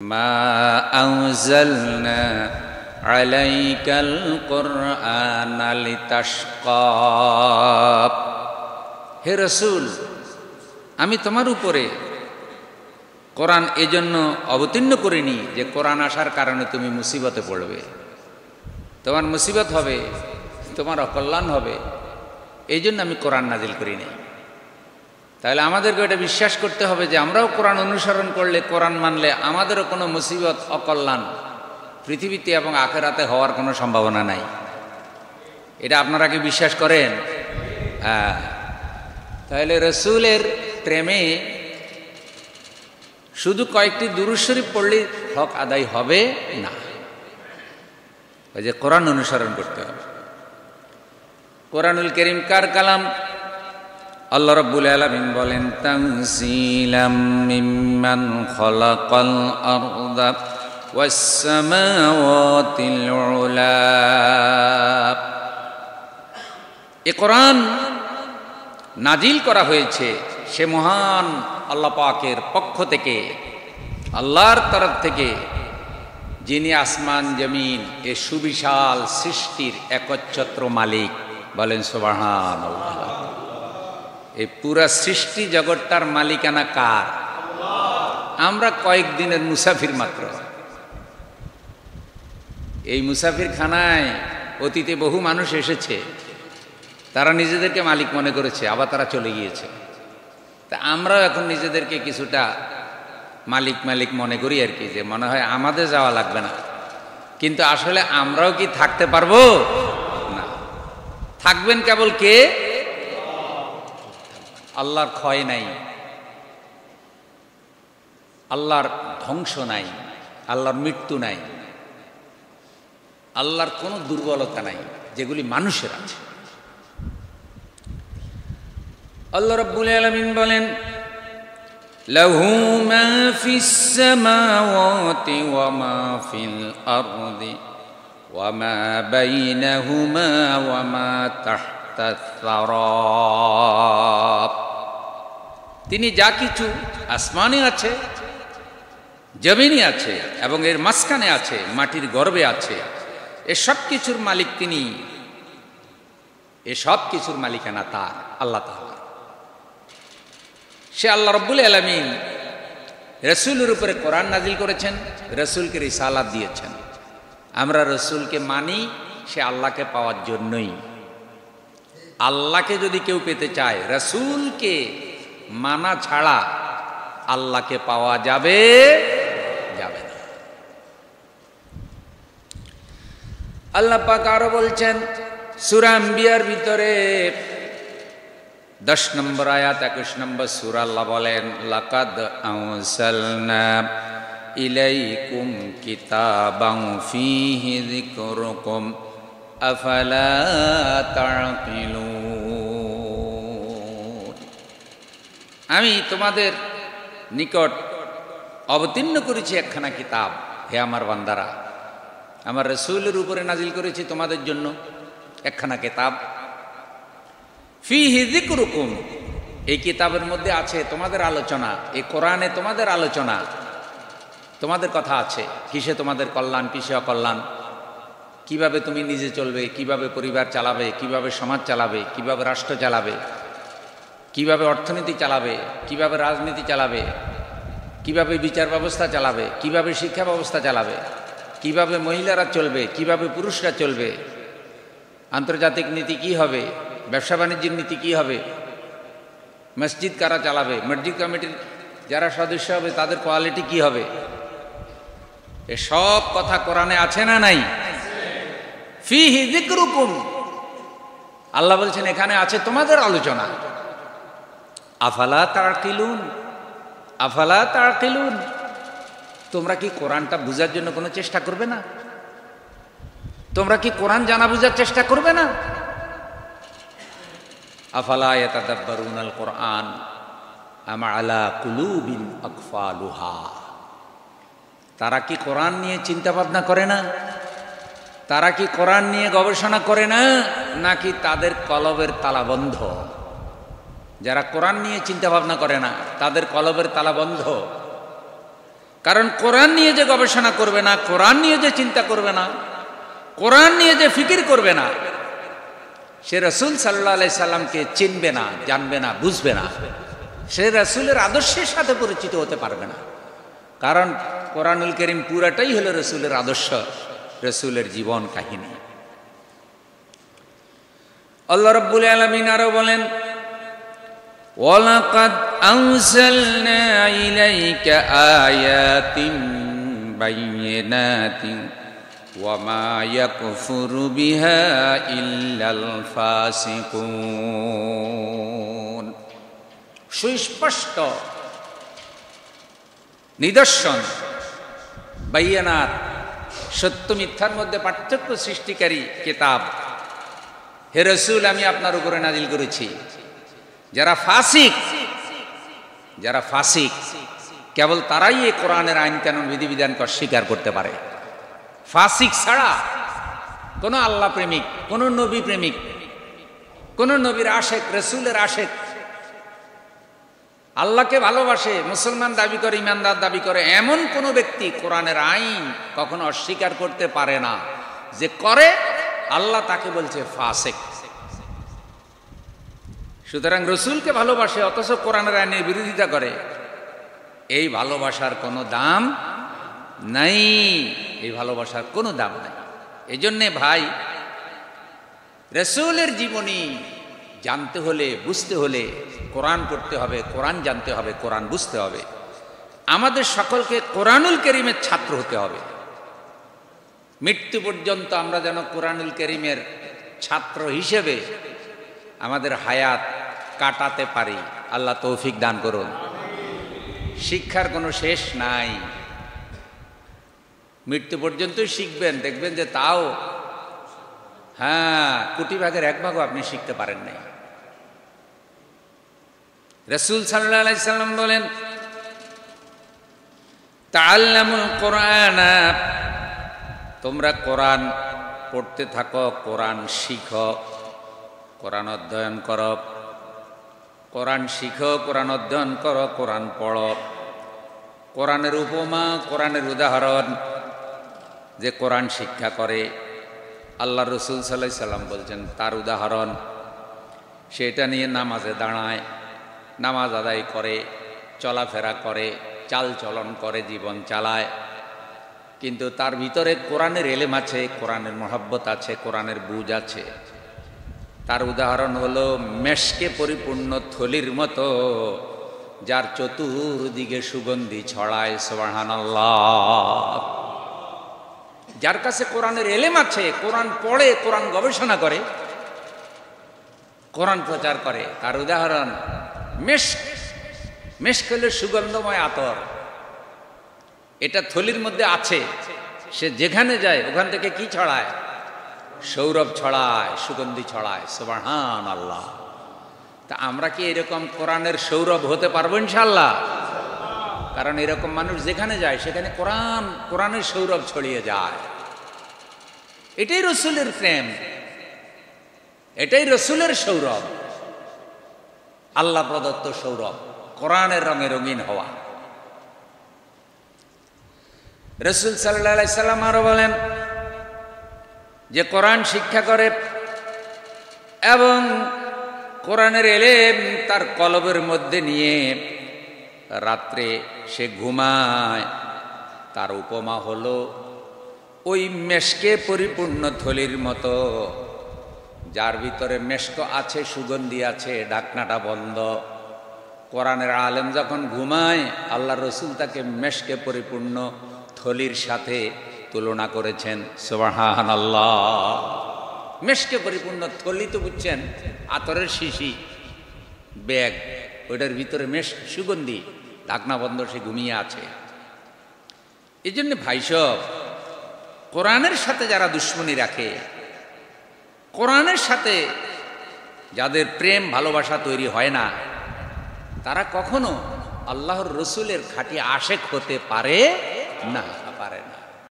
মা আনজালনা আলাইকাল কুরআনা লিতাশকা। হে রাসূল, আমি তোমার উপরে কোরআন এজন্য অবতীর্ণ করিনি যে কোরআন আসার কারণে তুমি মুসিবতে পড়বে, তোমার মুসিবত হবে, তোমার অকল্যাণ হবে, এই জন্য আমি কোরআন নাজিল করি নাই। তাহলে আমাদেরকে এটা বিশ্বাস করতে হবে যে আমরাও কোরআন অনুসরণ করলে, কোরআন মানলে আমাদেরও কোনো মুসিবত অকল্যাণ পৃথিবীতে এবং আখিরাতে হওয়ার কোনো সম্ভাবনা নাই। এটা আপনারা কি বিশ্বাস করেন? হ্যাঁ। তাহলে রসুলের প্রেমে শুধু কয়েকটি দুরূদ শরীফ পড়লে হক আদায় হবে না, ওই যে কোরআন অনুসরণ করতে হবে। কোরআনুল কারীম কার কালাম? আল্লাহ রাব্বুল আলামিন বলেন, তানজিলাম মিম্মান খালাকাল আরদা ওয়াস সামাওয়াতিল উলা। এই কোরআন নাজিল করা হয়েছে সে মহান আল্লাহ পাকের পক্ষ থেকে, আল্লাহর তরফ থেকে, যিনি আসমান জমিন এ সুবিশাল সৃষ্টির একচ্ছত্র মালিক। বলেন সুবহানাল্লাহ। এই পুরা সৃষ্টি জগৎটার মালিকানা কার? আমরা কয়েকদিনের মুসাফির মাত্র। এই মুসাফির খানায় অতীতে বহু মানুষ এসেছে, তারা নিজেদেরকে মালিক মনে করেছে, আবার তারা চলে গিয়েছে। তা আমরাও এখন নিজেদেরকে কিছুটা মালিক মালিক মনে করি আর কি, যে মনে হয় আমাদের যাওয়া লাগবে না। কিন্তু আসলে আমরাও কি থাকতে পারবো না? থাকবেন কেবল কে? আল্লাহর ক্ষয় নাই, আল্লাহর ধ্বংস নাই, আল্লাহর মৃত্যু নাই, আল্লাহর কোনো দুর্বলতা নাই যেগুলি মানুষের আছে। আল্লাহ রাব্বুল আলামিন বলেন, লাহু মা ফিস সামাওয়াতি ওয়া মা ফিল আরদি ওয়া মা বাইনাহুমা ওয়া মা তাহতাস সারাব। তিনি যা কিছু আসমানে আছে, জমিনে আছে এবং এর মাঝখানে আছে, মাটির গর্ভে আছে, এসব কিছুর মালিক তিনি। এসব কিছুর মালিকানা তার, আল্লাহ তাআলা। সে আল্লাহ রাব্বুল আলামিন রাসূলের উপরে কোরআন নাজিল করেছেন, রাসূলকে রিসালাত দিয়েছেন। আমরা রাসূলকে মানি সে আল্লাহকে পাওয়ার জন্যই। আল্লাহকে যদি কেউ পেতে চায়, রাসূলকে মানা ছাড়া আল্লাহকে পাওয়া যাবে যাবে না। আল্লাহ পাক আরো বলছেন সূরা আম্বিয়ার ভিতরে 10 নম্বর আয়াত 21 নম্বর সূরা, আল্লাহ বলেন, লাকাদ আরসালনা ইলাইকুম কিতাবান ফীহি যিকরুকুম আফালা তা'কিলুন। আমি তোমাদের নিকট অবতীর্ণ করেছি একখানা কিতাব, হে আমার বান্দারা, আমার রাসূলের উপরে নাজিল করেছি তোমাদের জন্য একখানা কিতাব। ফীহি যিকরুকুম, এই কিতাবের মধ্যে আছে তোমাদের আলোচনা, এই কোরআনে তোমাদের আলোচনা, তোমাদের কথা আছে। কিসে তোমাদের কল্যাণ, কিসে অকল্যাণ, কিভাবে তুমি নিজে চলবে, কিভাবে পরিবার চালাবে, কিভাবে সমাজ চালাবে, কিভাবে রাষ্ট্র চালাবে, কিভাবে অর্থনীতি চালাবে, কিভাবে রাজনীতি চালাবে, কিভাবে বিচার ব্যবস্থা চালাবে, কিভাবে শিক্ষা ব্যবস্থা চালাবে, কিভাবে মহিলারা চলবে, কিভাবে পুরুষরা চলবে, আন্তর্জাতিক নীতি কি হবে, ব্যবসা বাণিজ্যের নীতি কি হবে, মসজিদ কারা চালাবে, মসজিদ কমিটির যারা সদস্য হবে তাদের কোয়ালিটি কি হবে, এসব কথা কোরআনে আছে না নাই? ফীহি যিকরুকুম, আল্লাহ বলছেন এখানে আছে তোমাদের আলোচনা। আফালা তা'কিলুন, আফালা তা'কিলুন, তোমরা কি কোরআনটা বুঝার জন্য কোনো চেষ্টা করবে না? তোমরা কি কোরআন জানা বুঝার চেষ্টা করবে না? আফালা ইয়াতাদাব্বারুনাল কুরআন আম আলা কুলুবিন আকফালুহা। তারা কি কোরআন নিয়ে চিন্তা ভাবনা করে না? তারা কি কোরআন নিয়ে গবেষণা করে না, নাকি তাদের কলবের তালা বন্ধ? যারা কোরআন নিয়ে চিন্তা ভাবনা করে না তাদের কলবের তালা বন্ধ। কারণ কোরআন নিয়ে যে গবেষণা করবে না, কোরআন নিয়ে যে চিন্তা করবে না, কোরআন নিয়ে যে ফিকির করবে না, সে রাসূল সাল্লাল্লাহু আলাইহি সাল্লামকে চিনবে না, জানবে না, বুঝবে না, সে রাসূলের আদর্শের সাথে পরিচিত হতে পারবে না। কারণ কোরআনুল কারীম পুরাটাই হলো রাসূলের আদর্শ, রাসূলের জীবন কাহিনী। আল্লাহ রাব্বুল আলামিন আরো বলেন, ওয়ালাকাদ আরসালনা ইলাইকা আয়াতিন বাইয়িনাতিন ওয়া মা ইয়াকফুরু বিহা ইল্লাল ফাসিকুন। সুস্পষ্ট নিদর্শন, বাইয়ানাত, সত্য মিথ্যার মধ্যে পার্থক্য সৃষ্টিকারী কিতাব হে রাসূল আমি আপনার উপরে নাজিল করেছি। যারা ফাসিক কেবল তারাই এই কোরআনের আইন কানুন বিধিবিধানকে অস্বীকার করতে পারে। ফাসিক ছাড়া কোন আল্লাহ প্রেমিক, কোন নবী প্রেমিক, কোন নবীর আশেক, রাসূলের আশেক, আল্লাহকে ভালোবাসে, মুসলমান দাবি করে, ইমানদার দাবি করে, এমন কোন ব্যক্তি কোরআনের আইন কখনো অস্বীকার করতে পারে না। যে করে আল্লাহ তাকে বলছে ফাসিক। সুতরাং রসুলকে ভালোবাসে অথচ কোরআনের আইনের বিরোধিতা করে, এই ভালোবাসার কোনো দাম নাই, এই ভালোবাসার কোনো দাম নাই। এই জন্যে ভাই, রসুলের জীবনী জানতে হলে, বুঝতে হলে কোরআন পড়তে হবে, কোরআন জানতে হবে, কোরআন বুঝতে হবে। আমাদের সকলকে কোরআনুল কারীমের ছাত্র হতে হবে। মৃত্যু পর্যন্ত আমরা যেন কোরআনুল কারীমের ছাত্র হিসেবে আমাদের হায়াত কাটাতে পারি। আল্লাহ তৌফিক দান করুন। শিক্ষার কোনো শেষ নাই, মৃত্যু পর্যন্তই শিখবেন। দেখবেন যে তাও কোটি ভাগের এক ভাগও আপনি শিখতে পারেন নাই। রাসূল সাল্লাল্লাহু আলাইহি সাল্লাম বলেন, তাআল্লামুল কোরআনা, তোমরা কোরআন পড়তে থাকো, কোরআন শিখো, কোরআন অধ্যয়ন করো, কোরআন শিখো, কোরআন অধ্যয়ন করো, কোরআন পড়ো। কোরআনের উপমা, কোরআনের উদাহরণ যে কোরআন শিক্ষা করে, আল্লাহ রসুল সাল্লাল্লাহু আলাইহি সাল্লাম বলছেন তার উদাহরণ, সেটা নিয়ে নামাজে দাঁড়ায়, নামাজ আদায় করে, চলাফেরা করে, চাল চলন করে, জীবন চালায়, কিন্তু তার ভিতরে কোরআনের এলেম আছে, কোরআনের মহব্বত আছে, কোরআনের বুঝ আছে। তার উদাহরণ হলো মেশকে পরিপূর্ণ থলির মতো, যার চতুর্দিকে সুগন্ধি ছড়ায়। সুবহানাল্লাহ। যার কাছে কোরআনের এলেম আছে, কোরআন পড়ে, কোরআন গবেষণা করে, কোরআন প্রচার করে, তার উদাহরণ মেশক। মেশক হলো সুগন্ধময় আতর, এটা থলির মধ্যে আছে, সে যেখানে যায় ওখান থেকে কি ছড়ায়? সৌরভ ছড়ায়, সুগন্ধি ছড়ায়। সুবহানাল্লাহ। তা আমরা কি এরকম কোরআনের সৌরভ হতে পারবো ইনশাআল্লাহ? কারণ এরকম মানুষ যেখানে যায় সেখানে কোরআনের সৌরভ ছড়িয়ে যায়। এটাই রসুলের প্রেম, এটাই রসুলের সৌরভ, আল্লাহ প্রদত্ত সৌরভ, কোরআনের রঙে রঙিন হওয়া। রসুল সাল্লাল্লাহু আলাইহি সাল্লাম আরো বলেন যে কোরআন শিক্ষা করে এবং কোরআনের এলেম তার কলবের মধ্যে নিয়ে রাত্রে সে ঘুমায়, তার উপমা হলো ওই মেশকে পরিপূর্ণ থলির মতো, যার ভিতরে মেশক আছে, সুগন্ধি আছে, ঢাকনাটা বন্ধ। কোরআনের আলেম যখন ঘুমায়, আল্লাহ রসুল তাকে মেশকে পরিপূর্ণ থলির সাথে তুলনা করেছেন। সুবহানাল্লাহ। মেশকে পরিপূর্ণ থলি তো বুঝছেন, আতরের শিশি, ব্যাগ, ওইটার ভিতরে মেশ, সুগন্ধি, ঢাকনা বন্ধ, সে ঘুমিয়ে আছে। এই জন্য ভাই সব, কোরআনের সাথে যারা দুশ্মনী রাখে, কোরআনের সাথে যাদের প্রেম ভালোবাসা তৈরি হয় না, তারা কখনো আল্লাহর রসুলের খাঁটি আশেক হতে পারে না, পারে না।